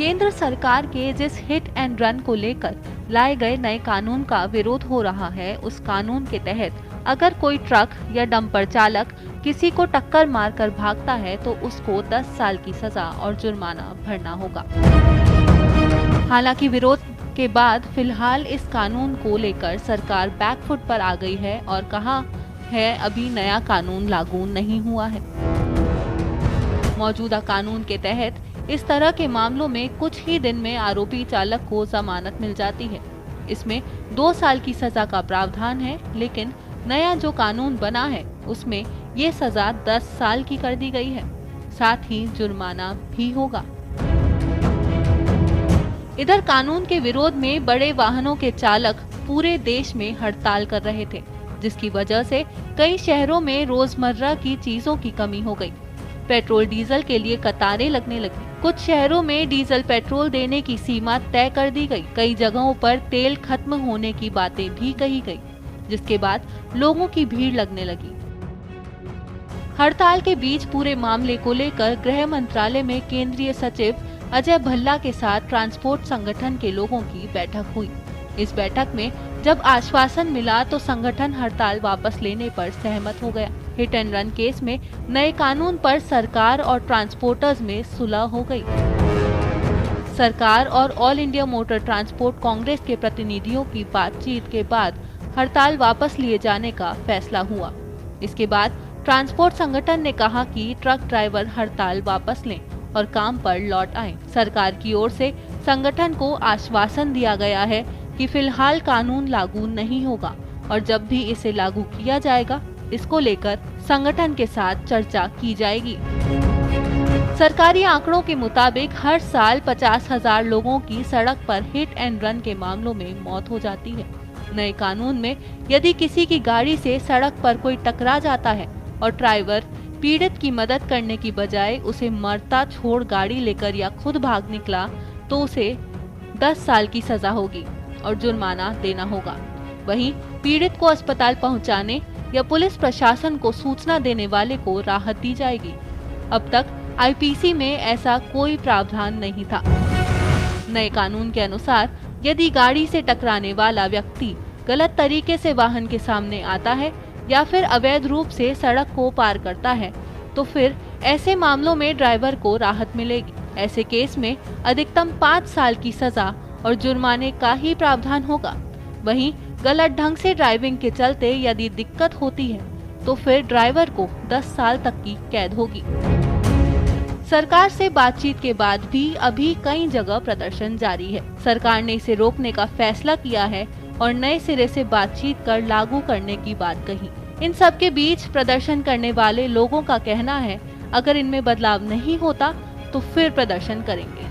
केंद्र सरकार के जिस हिट एंड रन को लेकर लाए गए नए कानून का विरोध हो रहा है, उस कानून के तहत अगर कोई ट्रक या डंपर चालक किसी को टक्कर मारकर भागता है तो उसको 10 साल की सजा और जुर्माना भरना होगा। हालांकि विरोध के बाद फिलहाल इस कानून को लेकर सरकार बैकफुट पर आ गई है और कहा है अभी नया कानून लागू नहीं हुआ है। मौजूदा कानून के तहत इस तरह के मामलों में कुछ ही दिन में आरोपी चालक को जमानत मिल जाती है। इसमें 2 साल की सजा का प्रावधान है, लेकिन नया जो कानून बना है उसमें ये सजा 10 साल की कर दी गई है। साथ ही जुर्माना भी होगा। इधर कानून के विरोध में बड़े वाहनों के चालक पूरे देश में हड़ताल कर रहे थे, जिसकी वजह से कई शहरों में रोजमर्रा की चीजों की कमी हो गई। पेट्रोल डीजल के लिए कतारें लगने लगी। कुछ शहरों में डीजल पेट्रोल देने की सीमा तय कर दी गई। कई जगहों पर तेल खत्म होने की बातें भी कही गई, जिसके बाद लोगों की भीड़ लगने लगी। हड़ताल के बीच पूरे मामले को लेकर गृह मंत्रालय में केंद्रीय सचिव अजय भल्ला के साथ ट्रांसपोर्ट संगठन के लोगों की बैठक हुई। इस बैठक में जब आश्वासन मिला तो संगठन हड़ताल वापस लेने पर सहमत हो गया। हिट एंड रन केस में नए कानून पर सरकार और ट्रांसपोर्टर्स में सुलह हो गई। सरकार और all India motor transport Congress के प्रतिनिधियों की बातचीत के बाद हड़ताल वापस लिए जाने का फैसला हुआ। इसके बाद ट्रांसपोर्ट संगठन ने कहा कि ट्रक ड्राइवर हड़ताल वापस लें और काम पर लौट आएं। सरकार की ओर से संगठन को आश्वासन दिया गया है कि फिलहाल कानून लागू नहीं होगा और जब भी इसे लागू किया जाएगा इसको लेकर संगठन के साथ चर्चा की जाएगी। सरकारी आंकड़ों के मुताबिक हर साल 50,000 लोगों की सड़क पर हिट एंड रन के मामलों में मौत हो जाती है। नए कानून में यदि किसी की गाड़ी से सड़क पर कोई टकरा जाता है और ड्राइवर पीड़ित की मदद करने की बजाय उसे मरता छोड़ गाड़ी लेकर या खुद भाग निकला तो उसे 10 साल की सजा होगी और जुर्माना देना होगा। वहीं पीड़ित को अस्पताल पहुंचाने या पुलिस प्रशासन को सूचना देने वाले को राहत दी जाएगी। अब तक आईपीसी में ऐसा कोई प्रावधान नहीं था। नए कानून के अनुसार यदि गाड़ी से टकराने वाला व्यक्ति गलत तरीके से वाहन के सामने आता है या फिर अवैध रूप से सड़क को पार करता है तो फिर ऐसे मामलों में ड्राइवर को राहत मिलेगी। ऐसे केस में अधिकतम 5 साल की सजा और जुर्माने का ही प्रावधान होगा। वहीं गलत ढंग से ड्राइविंग के चलते यदि दिक्कत होती है तो फिर ड्राइवर को 10 साल तक की कैद होगी। सरकार से बातचीत के बाद भी अभी कई जगह प्रदर्शन जारी है। सरकार ने इसे रोकने का फैसला किया है और नए सिरे से बातचीत कर लागू करने की बात कही। इन सब के बीच प्रदर्शन करने वाले लोगों का कहना है अगर इनमें बदलाव नहीं होता तो फिर प्रदर्शन करेंगे।